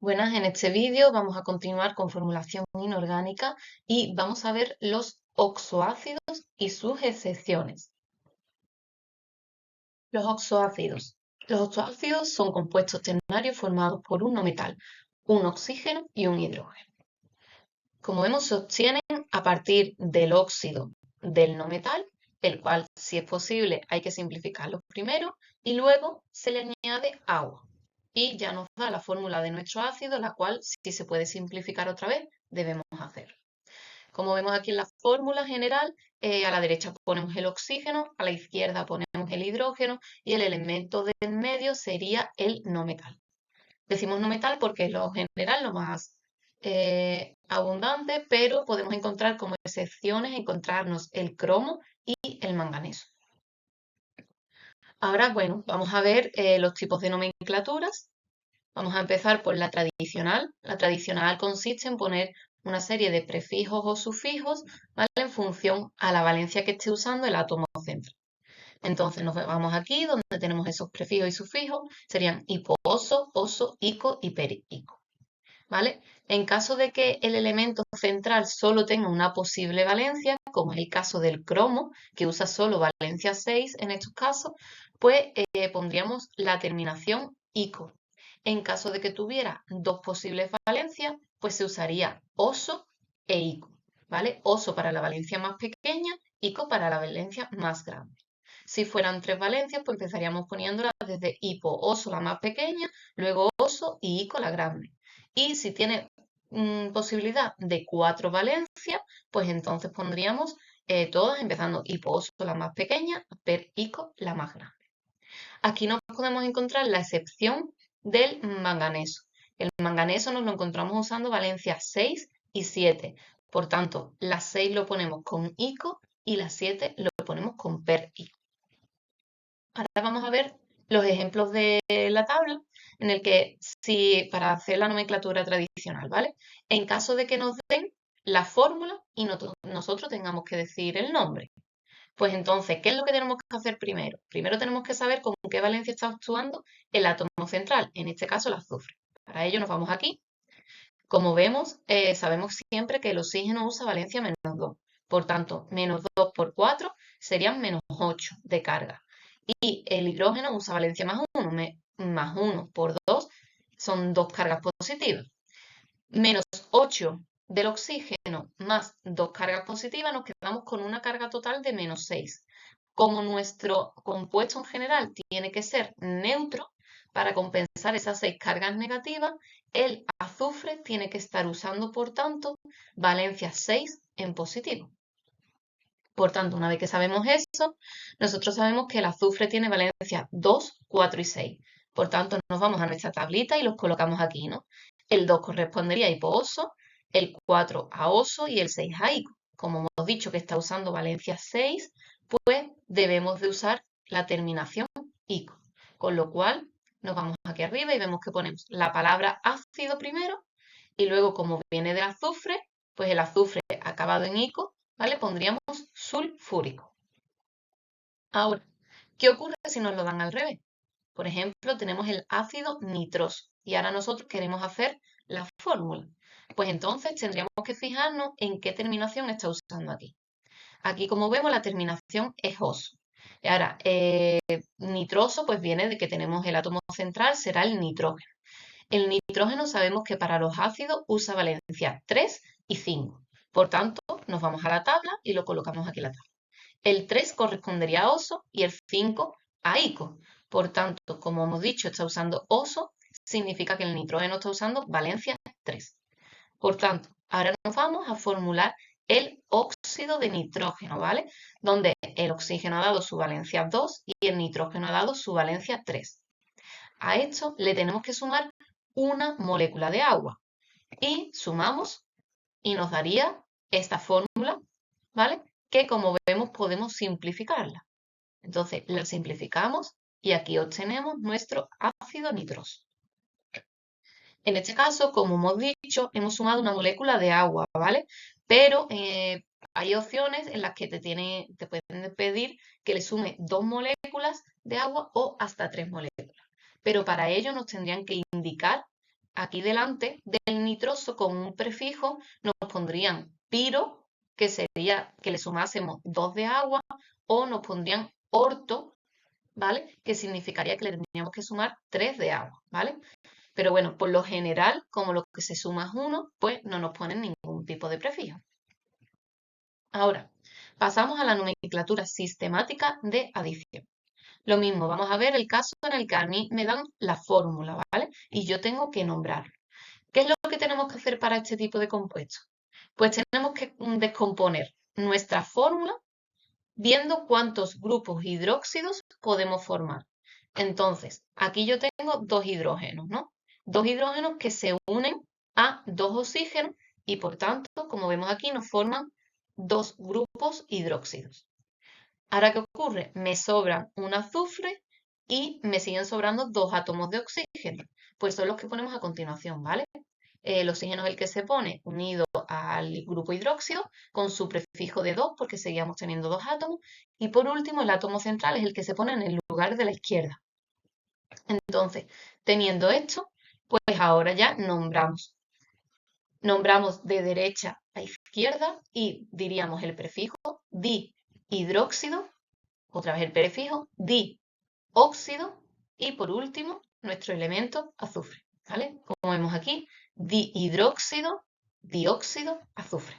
Buenas, en este vídeo vamos a continuar con formulación inorgánica y vamos a ver los oxoácidos y sus excepciones. Los oxoácidos. Los oxoácidos son compuestos ternarios formados por un no metal, un oxígeno y un hidrógeno. Como vemos, se obtienen a partir del óxido del no metal, el cual, si es posible, hay que simplificarlo primero y luego se le añade agua. Y ya nos da la fórmula de nuestro ácido, la cual, si se puede simplificar otra vez, debemos hacer. Como vemos aquí en la fórmula general, a la derecha ponemos el oxígeno, a la izquierda ponemos el hidrógeno y el elemento del medio sería el no metal. Decimos no metal porque es lo general, lo más abundante, pero podemos encontrar como excepciones, encontrarnos el cromo y el manganeso. Ahora, bueno, vamos a ver los tipos de nomenclaturas. Vamos a empezar por la tradicional. La tradicional consiste en poner una serie de prefijos o sufijos, ¿vale? En función a la valencia que esté usando el átomo central. Entonces nos vamos aquí donde tenemos esos prefijos y sufijos, serían hiposo, oso, ico y periico, ¿vale? En caso de que el elemento central solo tenga una posible valencia, como es el caso del cromo, que usa solo valencia 6 en estos casos, pues pondríamos la terminación ico. En caso de que tuviera dos posibles valencias, pues se usaría oso e ico, ¿vale? Oso para la valencia más pequeña, ico para la valencia más grande. Si fueran tres valencias, pues empezaríamos poniéndolas desde hipo, oso la más pequeña, luego oso y ico la grande. Y si tiene posibilidad de cuatro valencias, pues entonces pondríamos todas empezando hipo, oso la más pequeña, per, ico la más grande. Aquí nos podemos encontrar la excepción del manganeso. El manganeso nos lo encontramos usando valencias 6 y 7. Por tanto, la 6 lo ponemos con ico y la 7 lo ponemos con per ico. Ahora vamos a ver los ejemplos de la tabla en el que si para hacer la nomenclatura tradicional, ¿vale? En caso de que nos den la fórmula y nosotros tengamos que decir el nombre. Pues entonces, ¿qué es lo que tenemos que hacer primero? Primero tenemos que saber con qué valencia está actuando el átomo central, en este caso el azufre. Para ello nos vamos aquí. Como vemos, sabemos siempre que el oxígeno usa valencia menos 2. Por tanto, menos 2 por 4 serían menos 8 de carga. Y el hidrógeno usa valencia más 1. Más 1 por 2 son dos cargas positivas. Menos 8 del oxígeno más dos cargas positivas, nos quedamos con una carga total de menos 6. Como nuestro compuesto en general tiene que ser neutro, para compensar esas 6 cargas negativas, el azufre tiene que estar usando, por tanto, valencia 6 en positivo. Por tanto, una vez que sabemos eso, nosotros sabemos que el azufre tiene valencia 2, 4 y 6. Por tanto, nos vamos a nuestra tablita y los colocamos aquí, ¿no? El 2 correspondería a hiposo, el 4 a oso y el 6 a ico. Como hemos dicho que está usando valencia 6, pues debemos de usar la terminación ico. Con lo cual, nos vamos aquí arriba y vemos que ponemos la palabra ácido primero y luego, como viene del azufre, pues el azufre acabado en ico, ¿vale? Pondríamos sulfúrico. Ahora, ¿qué ocurre si nos lo dan al revés? Por ejemplo, tenemos el ácido nitroso y ahora nosotros queremos hacer la fórmula. Pues entonces tendríamos que fijarnos en qué terminación está usando aquí. Aquí, como vemos, la terminación es oso. Y ahora, nitroso pues viene de que tenemos el átomo central, será el nitrógeno. El nitrógeno sabemos que para los ácidos usa valencia 3 y 5. Por tanto, nos vamos a la tabla y lo colocamos aquí en la tabla. El 3 correspondería a oso y el 5 a ico. Por tanto, como hemos dicho, está usando oso, significa que el nitrógeno está usando valencia 3. Por tanto, ahora nos vamos a formular el óxido de nitrógeno, ¿vale? Donde el oxígeno ha dado su valencia 2 y el nitrógeno ha dado su valencia 3. A esto le tenemos que sumar una molécula de agua y sumamos y nos daría esta fórmula, ¿vale? Que como vemos podemos simplificarla. Entonces la simplificamos y aquí obtenemos nuestro ácido nitroso. En este caso, como hemos dicho, hemos sumado una molécula de agua, ¿vale? Pero hay opciones en las que te pueden pedir que le sume 2 moléculas de agua o hasta 3 moléculas. Pero para ello nos tendrían que indicar aquí delante del nitroso con un prefijo nos pondrían piro, que sería que le sumásemos 2 de agua, o nos pondrían orto, ¿vale? Que significaría que le tendríamos que sumar 3 de agua, ¿vale? Pero bueno, por lo general, como lo que se suma es 1, pues no nos ponen ningún tipo de prefijo. Ahora, pasamos a la nomenclatura sistemática de adición. Lo mismo, vamos a ver el caso en el que a mí me dan la fórmula, ¿vale? Y yo tengo que nombrarlo. ¿Qué es lo que tenemos que hacer para este tipo de compuestos? Pues tenemos que descomponer nuestra fórmula viendo cuántos grupos hidróxidos podemos formar. Entonces, aquí yo tengo 2 hidrógenos, ¿no? 2 hidrógenos que se unen a 2 oxígenos y por tanto, como vemos aquí, nos forman 2 grupos hidróxidos. Ahora, ¿qué ocurre? Me sobran un azufre y me siguen sobrando 2 átomos de oxígeno. Pues son los que ponemos a continuación, ¿vale? El oxígeno es el que se pone unido al grupo hidróxido con su prefijo de 2 porque seguíamos teniendo 2 átomos. Y por último, el átomo central es el que se pone en el lugar de la izquierda. Entonces, teniendo esto, pues ahora ya nombramos. Nombramos de derecha a izquierda y diríamos el prefijo dihidróxido, otra vez el prefijo dióxido y por último nuestro elemento azufre, ¿vale? Como vemos aquí, dihidróxido, dióxido, azufre.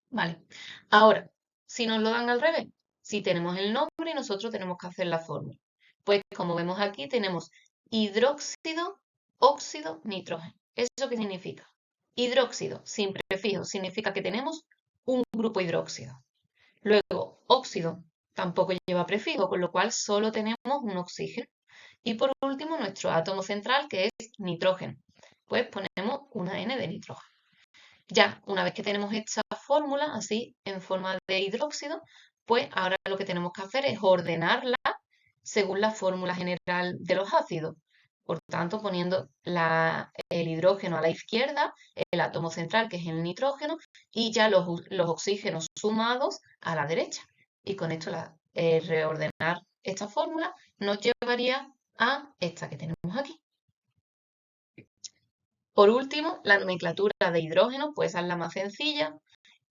Vale. Ahora, si nos lo dan al revés, si tenemos el nombre y nosotros tenemos que hacer la fórmula. Pues como vemos aquí tenemos hidróxido, óxido, nitrógeno. ¿Eso qué significa? Hidróxido sin prefijo significa que tenemos un grupo hidróxido. Luego, óxido tampoco lleva prefijo, con lo cual solo tenemos un oxígeno. Y por último, nuestro átomo central, que es nitrógeno. Pues ponemos una N de nitrógeno. Ya, una vez que tenemos esta fórmula, así, en forma de hidróxido, pues ahora lo que tenemos que hacer es ordenarla según la fórmula general de los ácidos. Por tanto, poniendo el hidrógeno a la izquierda, el átomo central, que es el nitrógeno, y ya los oxígenos sumados a la derecha. Y con esto reordenar esta fórmula nos llevaría a esta que tenemos aquí. Por último, la nomenclatura de hidrógeno, pues es la más sencilla,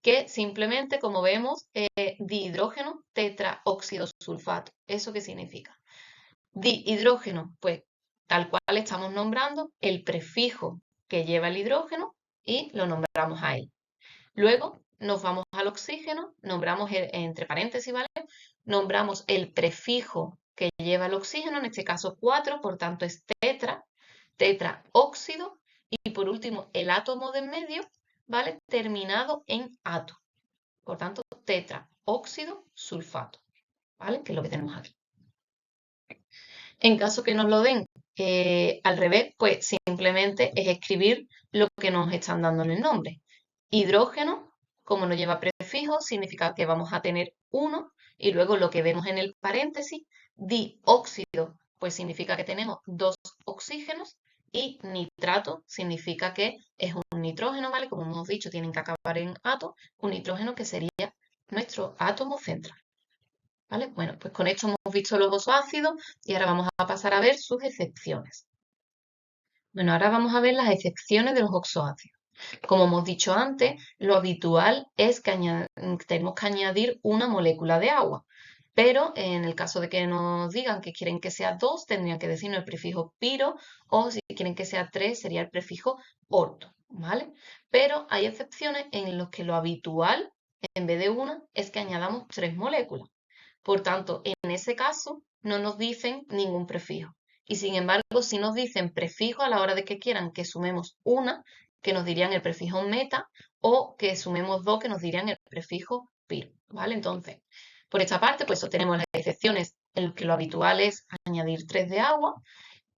que simplemente, como vemos, dihidrógeno tetraóxido sulfato. ¿Eso qué significa? Dihidrógeno, pues tal cual estamos nombrando el prefijo que lleva el hidrógeno y lo nombramos a él. Luego nos vamos al oxígeno, nombramos entre paréntesis, ¿vale? Nombramos el prefijo que lleva el oxígeno, en este caso 4, por tanto es tetraóxido. Y por último, el átomo de en medio, ¿vale? Terminado en ato. Por tanto, tetraóxido sulfato, ¿vale? Que es lo que tenemos aquí. En caso que nos lo den al revés, pues simplemente es escribir lo que nos están dando en el nombre. Hidrógeno, como no lleva prefijo, significa que vamos a tener 1 y luego lo que vemos en el paréntesis, dióxido, pues significa que tenemos 2 oxígenos y nitrato significa que es un nitrógeno, ¿vale? Como hemos dicho, tienen que acabar en ato, un nitrógeno que sería nuestro átomo central. ¿Vale? Bueno, pues con esto hemos visto los oxoácidos y ahora vamos a pasar a ver sus excepciones. Bueno, ahora vamos a ver las excepciones de los oxoácidos. Como hemos dicho antes, lo habitual es que tenemos que añadir una molécula de agua, pero en el caso de que nos digan que quieren que sea 2, tendrían que decirnos el prefijo piro, o si quieren que sea 3, sería el prefijo orto, ¿vale? Pero hay excepciones en las que lo habitual, en vez de una, es que añadamos 3 moléculas. Por tanto, en ese caso no nos dicen ningún prefijo. Y sin embargo, si nos dicen prefijo a la hora de que quieran que sumemos una, que nos dirían el prefijo meta, o que sumemos 2, que nos dirían el prefijo piro, ¿vale? Entonces, por esta parte, pues obtenemos las excepciones en las que lo habitual es añadir 3 de agua.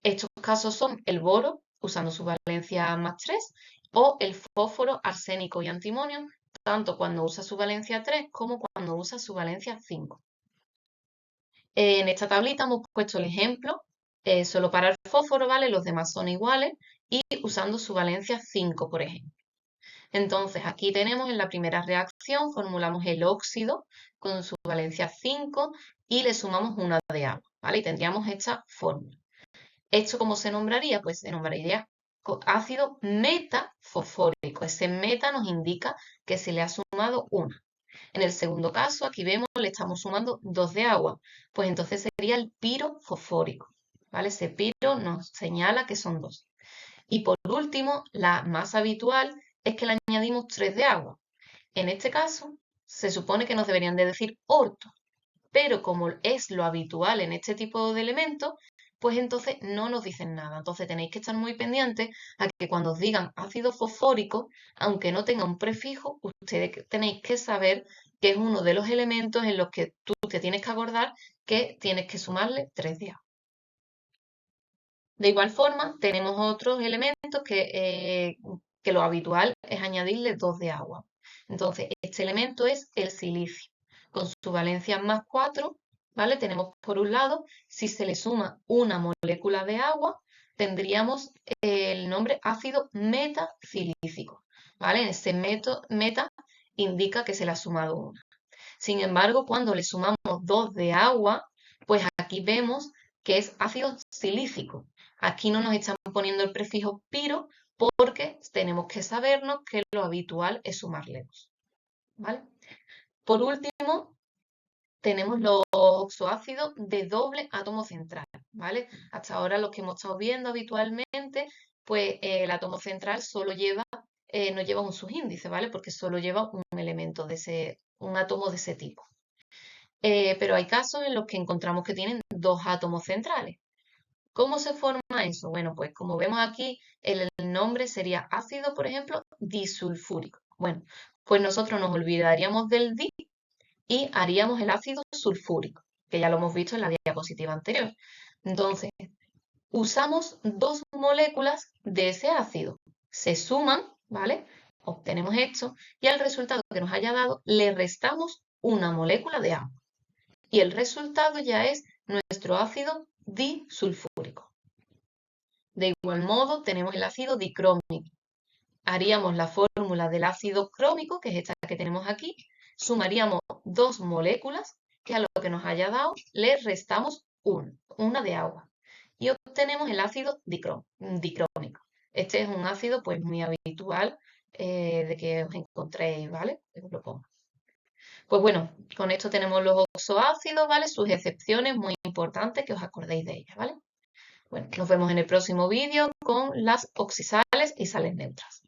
Estos casos son el boro, usando su valencia más 3, o el fósforo, arsénico y antimonio, tanto cuando usa su valencia 3 como cuando usa su valencia 5. En esta tablita hemos puesto el ejemplo solo para el fósforo, ¿vale? Los demás son iguales y usando su valencia 5, por ejemplo. Entonces, aquí tenemos en la primera reacción, formulamos el óxido con su valencia 5 y le sumamos una de agua, ¿vale? Y tendríamos esta fórmula. ¿Esto cómo se nombraría? Pues se nombraría ácido metafosfórico. Ese meta nos indica que se le ha sumado una. En el segundo caso, aquí vemos, le estamos sumando 2 de agua. Pues entonces sería el pirofosfórico, ¿vale? Ese piro nos señala que son 2. Y por último, la más habitual es que le añadimos 3 de agua. En este caso, se supone que nos deberían de decir orto, pero como es lo habitual en este tipo de elementos, pues entonces no nos dicen nada. Entonces tenéis que estar muy pendientes a que cuando os digan ácido fosfórico, aunque no tenga un prefijo, ustedes tenéis que saber que es uno de los elementos en los que tú te tienes que acordar que tienes que sumarle 3 de agua. De igual forma, tenemos otros elementos que lo habitual es añadirle 2 de agua. Entonces, este elemento es el silicio. Con su valencia +4, ¿vale? Tenemos por un lado, si se le suma una molécula de agua, tendríamos el nombre ácido metacilícico, ¿vale? Ese meta indica que se le ha sumado una. Sin embargo, cuando le sumamos 2 de agua, pues aquí vemos que es ácido silícico. Aquí no nos están poniendo el prefijo piro porque tenemos que sabernos que lo habitual es sumarle 2, ¿vale? Por último, tenemos los oxoácidos de doble átomo central, ¿vale? Hasta ahora los que hemos estado viendo habitualmente, pues el átomo central solo no lleva un subíndice, ¿vale? Porque solo lleva un elemento un átomo de ese tipo. Pero hay casos en los que encontramos que tienen 2 átomos centrales. ¿Cómo se forma eso? Bueno, pues como vemos aquí, el nombre sería ácido, por ejemplo, disulfúrico. Bueno, pues nosotros nos olvidaríamos del di y haríamos el ácido sulfúrico, que ya lo hemos visto en la diapositiva anterior. Entonces, usamos 2 moléculas de ese ácido. Se suman, ¿vale? Obtenemos esto y al resultado que nos haya dado le restamos una molécula de agua y el resultado ya es nuestro ácido disulfúrico. De igual modo, tenemos el ácido dicrómico. Haríamos la fórmula del ácido crómico, que es esta que tenemos aquí, sumaríamos 2 moléculas, que a lo que nos haya dado le restamos una de agua, y obtenemos el ácido dicrómico. Este es un ácido pues muy habitual de que os encontréis, ¿vale? Os lo pongo. Pues bueno, con esto tenemos los oxoácidos, ¿vale? Sus excepciones muy importantes que os acordéis de ellas, ¿vale? Bueno, nos vemos en el próximo vídeo con las oxisales y sales neutras.